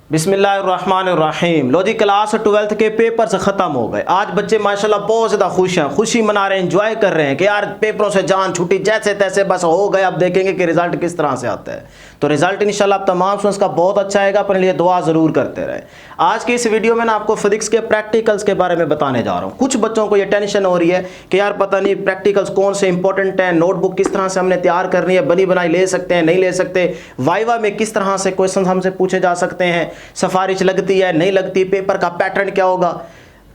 बिस्मिल्लाहिर्रहमानिर्रहीम। लो जी, class 12th के paper से ख़त्म हो गए। आज बच्चे माशाल्लाह बहुत ज़्यादा खुश हैं, खुशी मना रहे हैं, एंजॉय कर रहे हैं कि यार पेपरों से जान छूटी, जैसे तैसे बस हो गए। अब देखेंगे कि रिज़ल्ट किस तरह से आता है। तो रिज़ल्ट इंशाल्लाह आप तमाम स्टूडेंट्स का बहुत अच्छा आएगा। अपने लिए दुआ ज़रूर करते रहे। आज की इस वीडियो में ना आपको फिजिक्स के प्रैक्टिकल्स के बारे में बताने जा रहा हूँ। कुछ बच्चों को ये टेंशन हो रही है कि यार पता नहीं प्रैक्टिकल्स कौन से इंपॉर्टेंट हैं, नोटबुक किस तरह से हमने तैयार करनी है, बनी बनाई ले सकते हैं नहीं ले सकते, वाइवा में किस तरह से क्वेश्चन हमसे पूछे जा सकते हैं, सिफारिश लगती है नहीं लगती, पेपर का पैटर्न क्या होगा।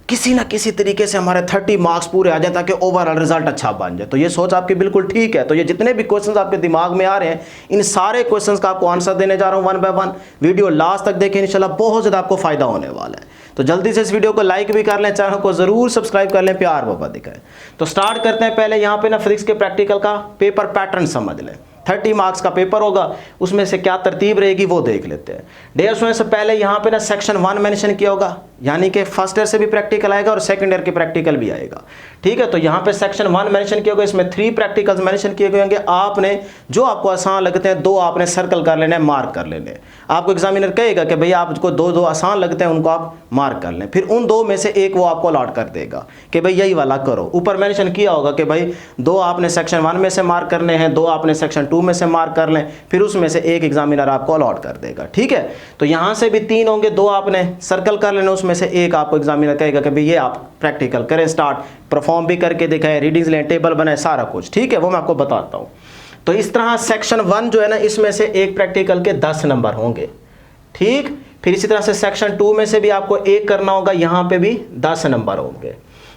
किसी ना किसी तरीके से हमारे 30 मार्क्स पूरे आ जाए ताकि ओवरऑल रिजल्ट अच्छा बन जाए। तो ये सोच आपकी बिल्कुल ठीक है। तो ये जितने भी क्वेश्चंस आपके दिमाग में आ रहे हैं, इन सारे क्वेश्चंस का आपको आंसर देने जा रहा हूं one by one. Video last तक देखें, इंशाल्लाह बहुत ज़्यादा आपको फायदा होने वाला है। तो जल्दी से इस वीडियो को लाइक भी कर लें, चैनल को जरूर सब्सक्राइब कर लें, प्यार बाबा दिखाएं। तो स्टार्ट करते हैं। पहले यहाँ पे ना फिजिक्स के प्रैक्टिकल का पेपर पैटर्न समझ लें। 30 मार्क्स का पेपर होगा, उसमें से क्या तरतीब रहेगी वो देख लेते हैं। डियर स्टूडेंट्स, से पहले यहाँ पे ना सेक्शन 1 मेंशन किया होगा, यानी कि फर्स्ट ईयर से भी प्रैक्टिकल आएगा और सेकंड ईयर के प्रैक्टिकल भी आएगा। ठीक है, तो यहाँ पे सेक्शन 1 मेंशन किया होगा, इसमें 3 प्रैक्टिकल्स मेंशन किए गए होंगे। आपने जो आपको आसान लगते हैं 2 आपने सर्कल कर लेने, मार्क कर लेने। आपको एग्जामिनर कहेगा कि भैया आपको 2 आसान लगते हैं, उनको आप मार्क कर लें। फिर उन 2 में से एक वो आपको अलॉट कर देगा कि भाई यही वाला करो। ऊपर मेंशन किया होगा कि भाई 2 आपने सेक्शन 1 में से मार्क करने हैं, 2 आपने सेक्शन 2 में से मार्क कर लें। फिर उसमें से एक एग्जामिनर आपको अलॉट कर देगा। ठीक है, तो यहाँ से भी 3 होंगे, 2 आपने सर्कल कर लेने, उसमें से एक आपको एग्जामिनर कहेगा कि भाई ये आप प्रैक्टिकल करें, स्टार्ट परफॉर्म भी करके दिखाएं, रीडिंग्स लें, टेबल बनाए, सारा कुछ। ठीक है, वो मैं आपको बताता हूँ। तो इस तरह सेक्शन 1 जो है ना, इसमें से एक प्रैक्टिकल के 10 नंबर होंगे। ठीक, फिर इसी तरह से सेक्शन 2 में से भी आपको एक करना होगा, यहाँ पे भी 10 नंबर होंगे।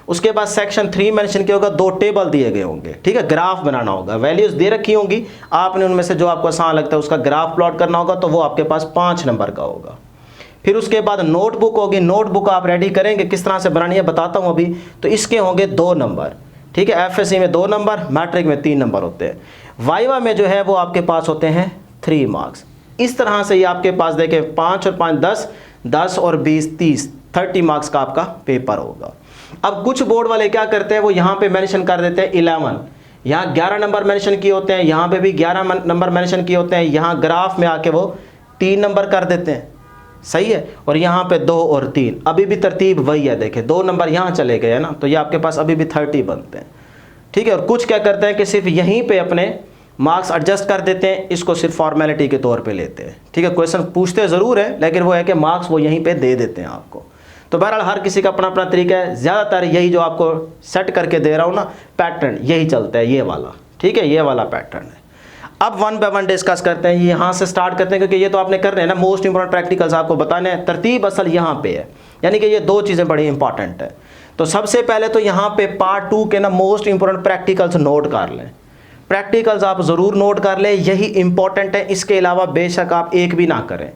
उसके बाद सेक्शन 3 मेंशन किया होगा, 2 टेबल दिए गए होंगे। ठीक है, ग्राफ बनाना होगा, वैल्यूज दे रखी होंगी, आपने उनमें से जो आपको आसान लगता है उसका ग्राफ प्लॉट करना होगा, तो वो आपके पास 5 नंबर का होगा। फिर उसके बाद नोटबुक होगी, नोटबुक आप रेडी करेंगे, किस तरह से बनानी है बताता हूँ अभी। तो इसके होंगे 2 नंबर। ठीक है, एफएससी में 2 नंबर, मैट्रिक में 3 नंबर होते हैं। वाइवा में जो है वो आपके पास होते हैं 3 मार्क्स। इस तरह से ये आपके पास देखें 5 और 5 10, 10 और 20 30, 30 मार्क्स का आपका पेपर होगा। अब कुछ बोर्ड वाले क्या करते हैं, वो यहाँ पे मेंशन कर देते हैं 11, यहाँ 11 नंबर मेंशन किए होते हैं, यहाँ पे भी 11 नंबर मेंशन किए होते हैं, यहाँ ग्राफ में आके वो 3 नंबर कर देते हैं। सही है, और यहाँ पे 2 और 3, अभी भी तरतीब वही है। देखें 2 नंबर यहाँ चले गए हैं ना, तो ये आपके पास अभी भी 30 बनते हैं। ठीक है, और कुछ क्या करते हैं कि सिर्फ यहीं पे अपने मार्क्स एडजस्ट कर देते हैं, इसको सिर्फ फॉर्मेलिटी के तौर पे लेते हैं। ठीक है, क्वेश्चन पूछते ज़रूर है, लेकिन वो है कि मार्क्स वो यहीं पे दे देते हैं आपको। तो बहरहाल हर किसी का अपना अपना तरीका है। ज़्यादातर यही जो आपको सेट करके दे रहा हूँ ना पैटर्न, यही चलता है, ये वाला। ठीक है, ये वाला पैटर्न है। अब 1 बाय 1 डिस्कस करते हैं, यहाँ से स्टार्ट करते हैं, क्योंकि ये तो आपने करने हैं ना, मोस्ट इंपॉर्टेंट प्रैक्टिकल्स आपको बताने हैं। तरतीब असल यहाँ पे है, यानी कि ये 2 चीज़ें बड़ी इंपॉर्टेंट है। तो सबसे पहले तो यहाँ पे पार्ट 2 के ना मोस्ट इंपॉर्टेंट प्रैक्टिकल्स नोट कर लें। प्रैक्टिकल्स आप ज़रूर नोट कर लें, यही इंपॉर्टेंट है। इसके अलावा बेशक आप एक भी ना करें।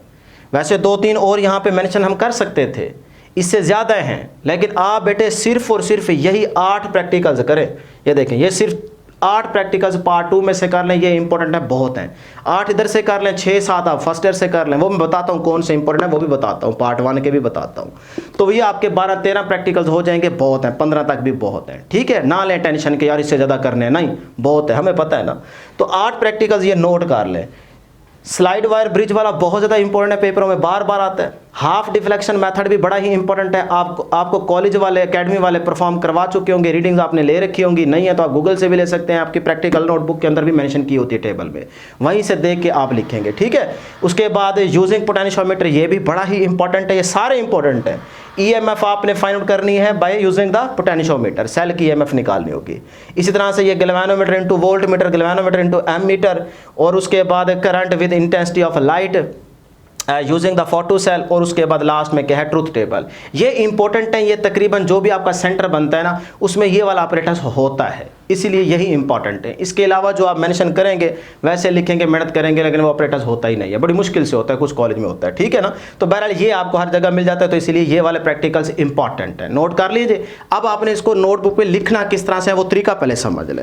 वैसे 2-3 और यहाँ पे मेंशन हम कर सकते थे, इससे ज़्यादा हैं, लेकिन आप बेटे सिर्फ और सिर्फ यही 8 प्रैक्टिकल्स करें। ये देखें, ये सिर्फ 8 प्रैक्टिकल्स पार्ट 2 में से कर लें, ये इंपॉर्टेंट है, बहुत हैं। 8 इधर से कर लें, 6-7 आप फर्स्ट ईयर से कर लें, वो मैं बताता हूँ कौन से इंपॉर्टेंट है, वो भी बताता हूँ, पार्ट 1 के भी बताता हूँ। तो ये आपके 12-13 प्रैक्टिकल्स हो जाएंगे, बहुत हैं, 15 तक भी बहुत हैं। ठीक है, ना लें टेंशन के यार इससे ज़्यादा करने हैं, नहीं, बहुत है, हमें पता है ना। तो 8 प्रैक्टिकल्स ये नोट कर लें। स्लाइड वायर ब्रिज वाला बहुत ज़्यादा इंपॉर्टेंट है, पेपरों में बार बार आता है। हाफ डिफ्लेक्शन मेथड भी बड़ा ही इंपॉर्टेंट है। आपको कॉलेज वाले, एकेडमी वाले परफॉर्म करवा चुके होंगे, रीडिंग्स आपने ले रखी होंगी, नहीं है तो आप गूगल से भी ले सकते हैं, आपकी प्रैक्टिकल नोटबुक के अंदर भी मेंशन की होती है टेबल में, वहीं से देख के आप लिखेंगे। ठीक है, उसके बाद यूजिंग पोटेंशियोमीटर, ये भी बड़ा ही इंपॉर्टेंट है, ये सारे इंपॉर्टेंट हैं। ईएमएफ आपने फाइंड आउट करनी है by using the potentiometer, cell की ईएमएफ निकालनी होगी। इसी तरह से ये galvanometer into voltmeter, galvanometer into ammeter, और उसके बाद current with intensity of light using the photo cell, और उसके बाद लास्ट में क्या है ट्रूथ टेबल। ये इंपॉर्टेंट है, ये तकरीबन जो भी आपका सेंटर बनता है ना उसमें ये वाला ऑपरेटर्स होता है, इसीलिए यही इंपॉर्टेंट है। इसके अलावा जो आप मेंशन करेंगे वैसे लिखेंगे, मेहनत करेंगे, लेकिन वो ऑपरेटर्स होता ही नहीं है, बड़ी मुश्किल से होता है, कुछ कॉलेज में होता है। ठीक है ना, तो बहरहाल ये आपको हर जगह मिल जाता है, तो इसीलिए ये वाले प्रैक्टिकल्स इंपॉर्टेंट है, नोट कर लीजिए। अब आपने इसको नोटबुक पे लिखना किस तरह से है वो तरीका पहले समझ लें।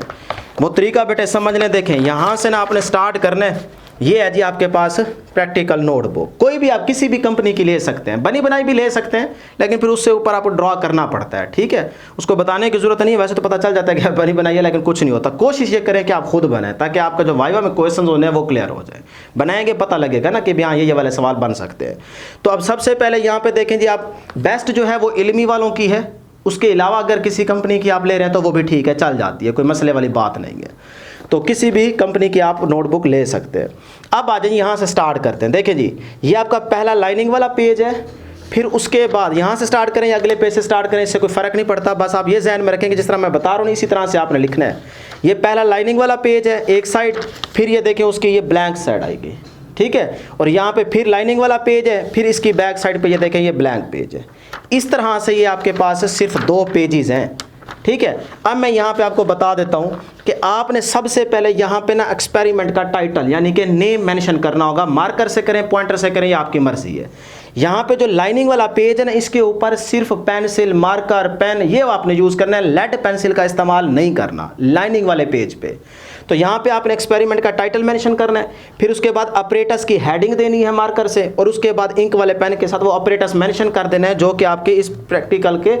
वो तरीका बेटे समझ लें। देखें यहाँ से ना आपने स्टार्ट करना है। ये है जी आपके पास प्रैक्टिकल नोटबुक, कोई भी आप किसी भी कंपनी की ले सकते हैं, बनी बनाई भी ले सकते हैं, लेकिन फिर उससे ऊपर आपको ड्रॉ करना पड़ता है, ठीक है। उसको बताने की जरूरत नहीं है, वैसे तो पता चल जाता है कि बनी बनाई है, लेकिन कुछ नहीं होता। कोशिश ये करें कि आप खुद बनाएं, ताकि आपका जो वाइवा में क्वेश्चन होने हैं वो क्लियर हो जाए। बनाएंगे पता लगेगा ना कि हाँ ये वाले सवाल बन सकते हैं। तो अब सबसे पहले यहाँ पे देखें जी, आप बेस्ट जो है वो इल्मी वालों की है, उसके अलावा अगर किसी कंपनी की आप ले रहे हैं तो वो भी ठीक है, चल जाती है, कोई मसले वाली बात नहीं है। तो किसी भी कंपनी की आप नोटबुक ले सकते हैं। अब आ जाइए यहाँ से स्टार्ट करते हैं। देखिए जी, ये आपका पहला लाइनिंग वाला पेज है। फिर उसके बाद यहाँ से स्टार्ट करें या अगले पेज से स्टार्ट करें, इससे कोई फ़र्क नहीं पड़ता। बस आप ये ध्यान में रखेंगे जिस तरह मैं बता रहा हूँ इसी तरह से आपने लिखना है। ये पहला लाइनिंग वाला पेज है एक साइड, फिर ये देखें उसकी ये ब्लैंक साइड आएगी, ठीक है। और यहाँ पे फिर लाइनिंग वाला पेज है, फिर इसकी बैक साइड पे ये देखें ये ब्लैंक पेज है। इस तरह से ये आपके पास सिर्फ 2 पेजेस हैं, ठीक है। अब मैं यहाँ पे आपको बता देता हूँ कि आपने सबसे पहले यहाँ पे ना एक्सपेरिमेंट का टाइटल यानी कि नेम मेंशन करना होगा। मार्कर से करें, पॉइंटर से करें, ये आपकी मर्जी है। यहाँ पे जो लाइनिंग वाला पेज है ना, इसके ऊपर सिर्फ पेंसिल, मार्कर, पेन ये आपने यूज़ करना है। लेड पेंसिल का इस्तेमाल नहीं करना लाइनिंग वाले पेज पे। तो यहाँ पे आपने एक्सपेरिमेंट का टाइटल मेंशन करना है, फिर उसके बाद ऑपरेटर्स की हेडिंग देनी है मार्कर से, और उसके बाद इंक वाले पेन के साथ वो ऑपरेटर्स मेंशन कर देना है जो कि आपके इस प्रैक्टिकल के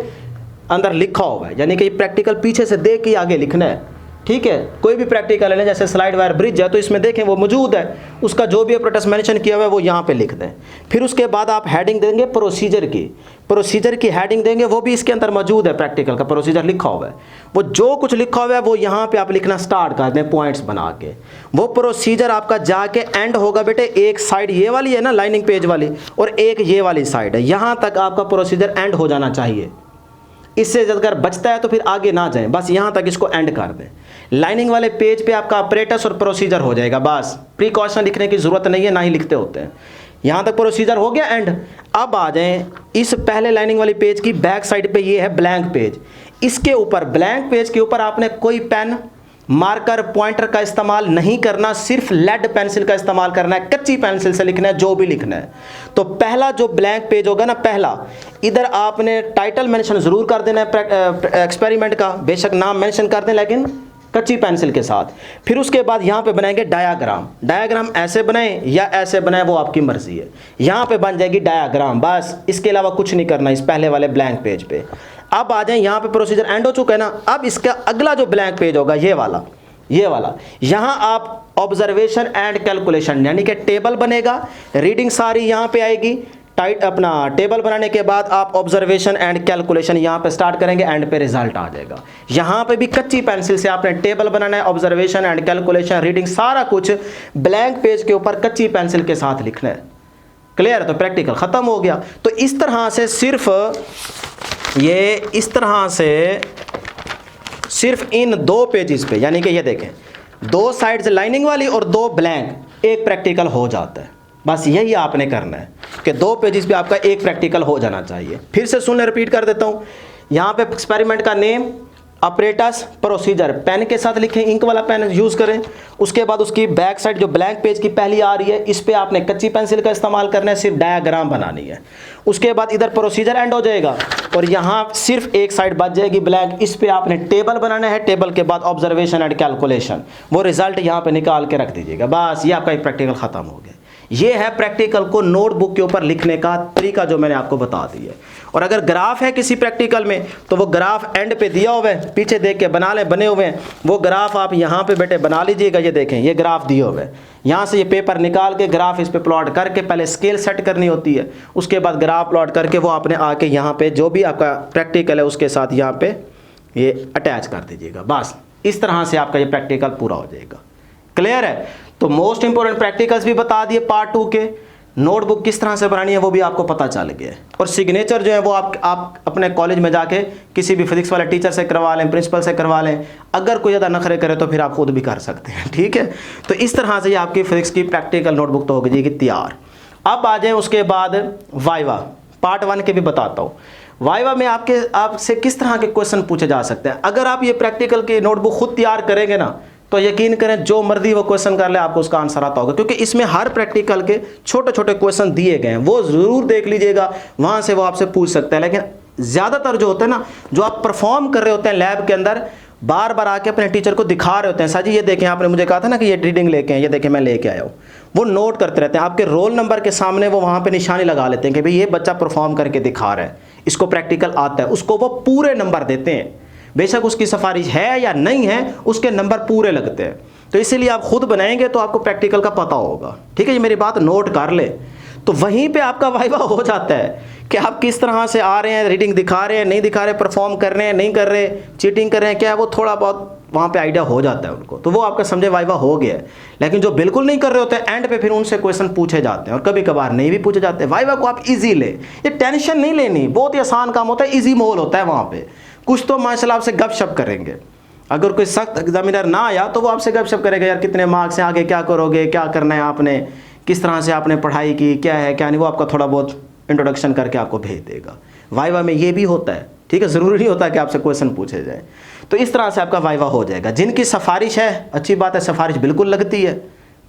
अंदर लिखा हुआ है। यानी कि प्रैक्टिकल पीछे से देख के आगे लिखना है, ठीक है। कोई भी प्रैक्टिकल है जैसे स्लाइड वायर ब्रिज है, तो इसमें देखें वो मौजूद है, उसका जो भी ऑपरेटर्स मेंशन किया हुआ है वो यहाँ पे लिख दें। फिर उसके बाद आप हेडिंग देंगे प्रोसीजर की हेडिंग देंगे, वो भी इसके अंदर मौजूद है, प्रैक्टिकल का प्रोसीजर लिखा हुआ है। वो जो कुछ लिखा हुआ है वो यहाँ पे आप लिखना स्टार्ट कर दें पॉइंट्स बना के। वो प्रोसीजर आपका जाके एंड होगा बेटे, एक साइड ये वाली है ना लाइनिंग पेज वाली, और एक ये वाली साइड है, यहाँ तक आपका प्रोसीजर एंड हो जाना चाहिए। इससे अगर बचता है तो फिर आगे ना जाएं, बस यहाँ तक इसको एंड कर दें। लाइनिंग वाले पेज पे आपका ऑपरेटर्स और प्रोसीजर हो जाएगा, बस प्रिकॉशन लिखने की ज़रूरत नहीं है, ना ही लिखते होते हैं। यहाँ तक प्रोसीजर हो गया एंड। अब आ जाएं इस पहले लाइनिंग वाली पेज की बैक साइड पे, ये है ब्लैंक पेज। इसके ऊपर ब्लैंक पेज के ऊपर आपने कोई पेन, मार्कर, पॉइंटर का इस्तेमाल नहीं करना, सिर्फ लेड पेंसिल का इस्तेमाल करना है। कच्ची पेंसिल से लिखना है जो भी लिखना है। तो पहला जो ब्लैंक पेज होगा ना, पहला इधर आपने टाइटल मेंशन ज़रूर कर देना है एक्सपेरिमेंट का, बेशक नाम मेंशन कर दें लेकिन कच्ची पेंसिल के साथ। फिर उसके बाद यहाँ पे बनाएंगे डायाग्राम ऐसे बनाएं या ऐसे बनाएं वो आपकी मर्जी है। यहाँ पे बन जाएगी डायाग्राम, बस इसके अलावा कुछ नहीं करना इस पहले वाले ब्लैंक पेज पे। अब आ जाएं यहाँ पे प्रोसीजर एंड हो चुका है ना। अब इसका अगला जो ब्लैंक पेज होगा ये वाला, यहाँ आप ऑब्जर्वेशन एंड कैलकुलेशन यानी कि टेबल बनेगा, रीडिंग सारी यहाँ पे आएगी। अपना टेबल बनाने के बाद आप ऑब्जर्वेशन एंड कैलकुलेशन यहाँ पे स्टार्ट करेंगे, एंड पे रिजल्ट आ जाएगा। यहाँ पे भी कच्ची पेंसिल से आपने टेबल बनाना है, ऑब्जर्वेशन एंड कैलकुलेशन, रीडिंग सारा कुछ ब्लैंक पेज के ऊपर कच्ची पेंसिल के साथ लिखना है। क्लियर है? तो प्रैक्टिकल ख़त्म हो गया। तो इस तरह से सिर्फ इन 2 पेजेस पे, यानी कि ये देखें 2 साइड्स लाइनिंग वाली और 2 ब्लैंक, एक प्रैक्टिकल हो जाता है। बस यही आपने करना है कि 2 पेजेस पे आपका एक प्रैक्टिकल हो जाना चाहिए। फिर से सुन रिपीट कर देता हूँ। यहाँ पे एक्सपेरिमेंट का नेम, ऑपरेटर्स, प्रोसीजर पेन के साथ लिखें, इंक वाला पेन यूज़ करें। उसके बाद उसकी बैक साइड जो ब्लैंक पेज की पहली आ रही है, इस पे आपने कच्ची पेंसिल का इस्तेमाल करना है, सिर्फ डायग्राम बनानी है। उसके बाद इधर प्रोसीजर एंड हो जाएगा और यहाँ सिर्फ एक साइड बच जाएगी ब्लैंक, इस पे आपने टेबल बनाना है। टेबल के बाद ऑब्जर्वेशन एंड कैलकुलेशन, वो रिजल्ट यहाँ पे निकाल के रख दीजिएगा। बस ये आपका एक प्रैक्टिकल ख़त्म हो गया। ये है प्रैक्टिकल को नोटबुक के ऊपर लिखने का तरीका जो मैंने आपको बता दिया। और अगर ग्राफ है किसी प्रैक्टिकल में तो वो ग्राफ एंड पे दिया हुआ है, पीछे देख के बना लें, बने हुए हैं वो ग्राफ आप यहाँ पे बेटे बना लीजिएगा। ये देखें ये ग्राफ दिए हुए हैं, यहाँ से ये पेपर निकाल के ग्राफ इस पे प्लॉट करके पहले स्केल सेट करनी होती है, उसके बाद ग्राफ प्लॉट करके वो आपने आके यहाँ पे जो भी आपका प्रैक्टिकल है उसके साथ यहाँ पे ये अटैच कर दीजिएगा। बस इस तरह से आपका ये प्रैक्टिकल पूरा हो जाएगा। क्लियर है? तो मोस्ट इंपॉर्टेंट प्रैक्टिकल्स भी बता दिए पार्ट 2 के, नोटबुक किस तरह से बनानी है वो भी आपको पता चल गया है। और सिग्नेचर जो है वो आप अपने कॉलेज में जाके किसी भी फिजिक्स वाले टीचर से करवा लें, प्रिंसिपल से करवा लें। अगर कोई ज़्यादा नखरे करे तो फिर आप खुद भी कर सकते हैं, ठीक है। तो इस तरह से ये आपकी फिजिक्स की प्रैक्टिकल नोटबुक तो हो जाएगी तैयार। अब आ जाए उसके बाद वाइवा, पार्ट 1 के भी बताता हूँ। वाइवा में आपसे किस तरह के क्वेश्चन पूछे जा सकते हैं। अगर आप ये प्रैक्टिकल की नोटबुक खुद तैयार करेंगे ना तो यकीन करें जो मर्जी वो क्वेश्चन कर ले आपको उसका आंसर आता होगा, क्योंकि इसमें हर प्रैक्टिकल के छोटे छोटे क्वेश्चन दिए गए हैं, वो ज़रूर देख लीजिएगा, वहाँ से वो आपसे पूछ सकते हैं। लेकिन ज़्यादातर जो होता है ना, जो आप परफॉर्म कर रहे होते हैं लैब के अंदर, बार बार आके अपने टीचर को दिखा रहे होते हैं, सर जी ये देखें आपने मुझे कहा था ना कि ये रीडिंग लेके आए, ये देखें मैं लेके आया हूँ। वो नोट करते रहते हैं, आपके रोल नंबर के सामने वो वहाँ पे निशानी लगा लेते हैं कि भाई ये बच्चा परफॉर्म करके दिखा रहा है, इसको प्रैक्टिकल आता है, उसको वो पूरे नंबर देते हैं। बेशक उसकी सिफारिश है या नहीं है, उसके नंबर पूरे लगते हैं। तो इसीलिए आप खुद बनाएंगे तो आपको प्रैक्टिकल का पता होगा। ठीक है, ये मेरी बात नोट कर ले। तो वहीं पे आपका वाइवा हो जाता है कि आप किस तरह से आ रहे हैं, रीडिंग दिखा रहे हैं, नहीं दिखा रहे, परफॉर्म कर रहे हैं, नहीं कर रहे, चीटिंग कर रहे हैं, क्या है, वो थोड़ा बहुत वहाँ पे आइडिया हो जाता है उनको। तो वो आपका समझे वाइवा हो गया है। लेकिन जो बिल्कुल नहीं कर रहे होते हैं, एंड पे फिर उनसे क्वेश्चन पूछे जाते हैं और कभी कभार नहीं भी पूछे जाते हैं। वाइवा को आप ईजी ले, ये टेंशन नहीं लेनी, बहुत ही आसान काम होता है, ईजी माहौल होता है वहाँ पे। कुछ तो माशाल्लाह आपसे गपशप करेंगे। अगर कोई सख्त एग्जामिनर ना आया तो वो आपसे गपशप करेगा, यार कितने मार्क्स हैं, आगे क्या करोगे, क्या करना है आपने, किस तरह से आपने पढ़ाई की, क्या है क्या नहीं, वो आपका थोड़ा बहुत इंट्रोडक्शन करके आपको भेज देगा। वाइवा में ये भी होता है। ठीक है, ज़रूरी नहीं होता कि आपसे क्वेश्चन पूछे जाए। तो इस तरह से आपका वाइवा हो जाएगा। जिनकी सिफारिश है, अच्छी बात है, सिफारिश बिल्कुल लगती है।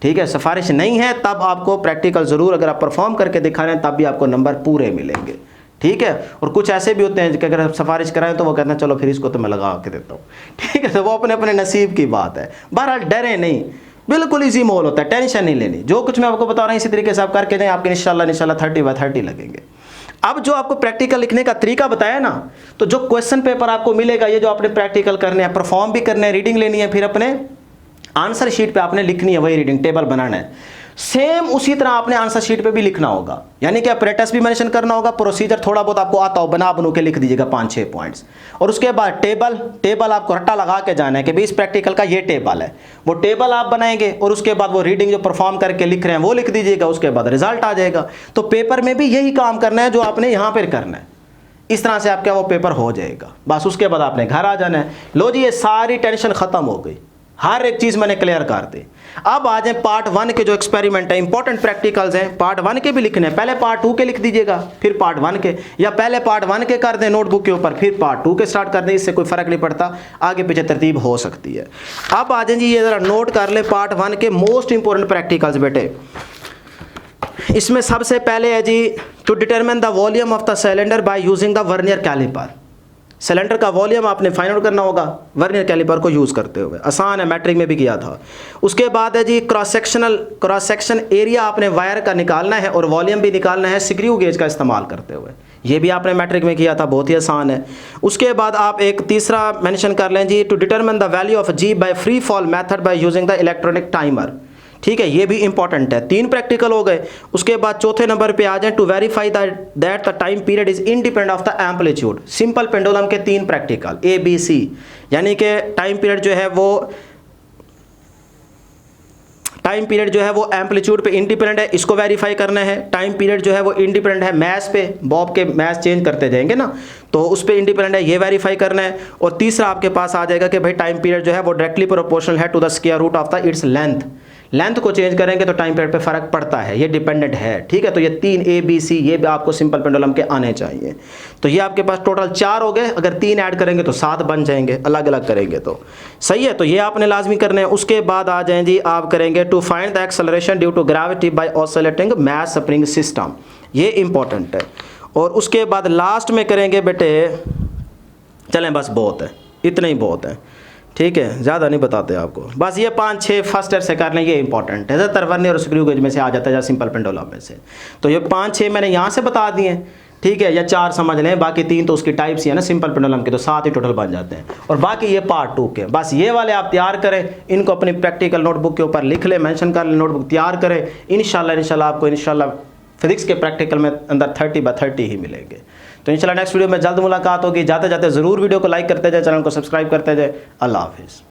ठीक है, सिफारिश नहीं है तब आपको प्रैक्टिकल ज़रूर, अगर आप परफॉर्म करके दिखा रहे हैं तब भी आपको नंबर पूरे मिलेंगे। ठीक है, और कुछ ऐसे भी होते हैं कि अगर सिफारिश कराएं तो वो कहते हैं चलो फिर इसको तो मैं लगा के देता हूँ। ठीक है, तो वो अपने अपने नसीब की बात है। बहरहाल डरे नहीं, बिल्कुल इजी माहौल होता है, टेंशन नहीं लेनी। जो कुछ मैं आपको बता रहा हूँ इसी तरीके से आप करके जाएं, आपके इंशाल्लाह 30/30 लगेंगे। अब जो आपको प्रैक्टिकल लिखने का तरीका बताया ना, तो जो क्वेश्चन पेपर आपको मिलेगा, ये जो आपने प्रैक्टिकल करने हैं, परफॉर्म भी करने हैं, रीडिंग लेनी है, फिर अपने आंसर शीट पे आपने लिखनी है, वही रीडिंग टेबल बनाना है। सेम उसी तरह आपने आंसर शीट पे भी लिखना होगा, यानी कि अपरेटस भी मेंशन करना होगा, प्रोसीजर थोड़ा बहुत आपको आता हो, बनू के लिख दीजिएगा 5-6 पॉइंट्स। और उसके बाद टेबल आपको रट्टा लगा के जाना है कि भाई इस प्रैक्टिकल का ये टेबल है, वो टेबल आप बनाएंगे और उसके बाद वो रीडिंग जो परफॉर्म करके लिख रहे हैं वो लिख दीजिएगा, उसके बाद रिजल्ट आ जाएगा। तो पेपर में भी यही काम करना है जो आपने यहाँ पर करना है। इस तरह से आपका वो पेपर हो जाएगा। बस उसके बाद आपने घर आ जाना है। लो जी, ये सारी टेंशन खत्म हो गई, हर एक चीज़ मैंने क्लियर कर दी। अब आ जाए पार्ट 1 के जो एक्सपेरिमेंट है, इंपॉर्टेंट प्रैक्टिकल्स हैं, पार्ट 1 के भी लिखने हैं। पहले पार्ट 2 के लिख दीजिएगा, फिर पार्ट 1 के, या पहले पार्ट 1 के कर दें नोटबुक के ऊपर, फिर पार्ट 2 के स्टार्ट कर दें, इससे कोई फ़र्क नहीं पड़ता, आगे पीछे तरतीब हो सकती है। अब आ जाए जी, ये ज़रा नोट कर ले पार्ट 1 के मोस्ट इंपॉर्टेंट प्रैक्टिकल्स बेटे। इसमें सबसे पहले है जी, to determine the volume of the cylinder by using the vernier caliper. Cylinder का वॉल्यूम आपने फाइंड आउट करना होगा वर्नियर कैलिपर को यूज़ करते हुए। आसान है, मैट्रिक में भी किया था। उसके बाद है जी, क्रॉस सेक्शन एरिया आपने वायर का निकालना है और वॉल्यूम भी निकालना है स्क्रू गेज का इस्तेमाल करते हुए। ये भी आपने मैट्रिक में किया था, बहुत ही आसान है। उसके बाद आप एक तीसरा मेंशन कर लें जी, to determine the value of g by free fall method by using the electronic timer. ठीक है, ये भी इंपॉर्टेंट है। 3 प्रैक्टिकल हो गए। उसके बाद चौथे नंबर पे आ जाए, to verify that the time period is independent of the amplitude. Simple pendulum के 3 प्रैक्टिकल ABC, यानी कि टाइम पीरियड जो है वो एम्पलीट्यूड पे इंडिपेंडेंट है, इसको वेरीफाई करना है। टाइम पीरियड जो है वो इंडिपेंडेंट है मैस पे, बॉब के मैस चेंज करते जाएंगे ना, तो उस पर इंडिपेंडेंट है, ये वेरीफाई करना है। और तीसरा आपके पास आ जाएगा कि भाई टाइम पीरियड जो है वो डायरेक्टली प्रोपोर्शनल है to the square root of the its length को चेंज करेंगे तो टाइम पीरियड पे फ़र्क पड़ता है, ये डिपेंडेंट है। ठीक है, तो ये 3 ABC ये भी आपको सिंपल पेंडुलम के आने चाहिए। तो ये आपके पास टोटल 4 हो गए, अगर 3 ऐड करेंगे तो 7 बन जाएंगे, अलग अलग करेंगे तो सही है। तो ये आपने लाजमी करने हैं। उसके बाद आ जाएं जी, आप करेंगे to find the acceleration due to gravity by oscillating mass spring system, ये इंपॉर्टेंट है। और उसके बाद लास्ट में करेंगे बेटे, चलें बस बहुत है, इतना ही बहुत है। ठीक है, ज़्यादा नहीं बताते आपको, बस ये 5-6 फर्स्ट ईयर से कर लें, ये इंपॉर्टेंट है। ज़्यादातर वर्नियर और स्क्रू गेज में से आ जाता है या सिंपल पेंडुलम में से, तो ये 5-6 मैंने यहाँ से बता दिए। ठीक है, या 4 समझ लें, बाकी 3 तो उसकी टाइप्स ही है ना सिंपल पेंडुलम के, तो 7 ही टोटल बन जाते हैं। और बाकी ये पार्ट 2 के, बस ये वाले आप तैयार करें, इनको अपनी प्रैक्टिकल नोटबुक के ऊपर लिख लें, मेंशन कर लें, नोटबुक तैयार करें। इंशाल्लाह आपको फिजिक्स के प्रैक्टिकल में अंदर 30/30 ही मिलेंगे। तो इंशाल्लाह नेक्स्ट वीडियो में जल्द मुलाकात होगी। जाते जाते ज़रूर वीडियो को लाइक करते जाए, चैनल को सब्सक्राइब करते जाए। अल्लाह हाफिज़।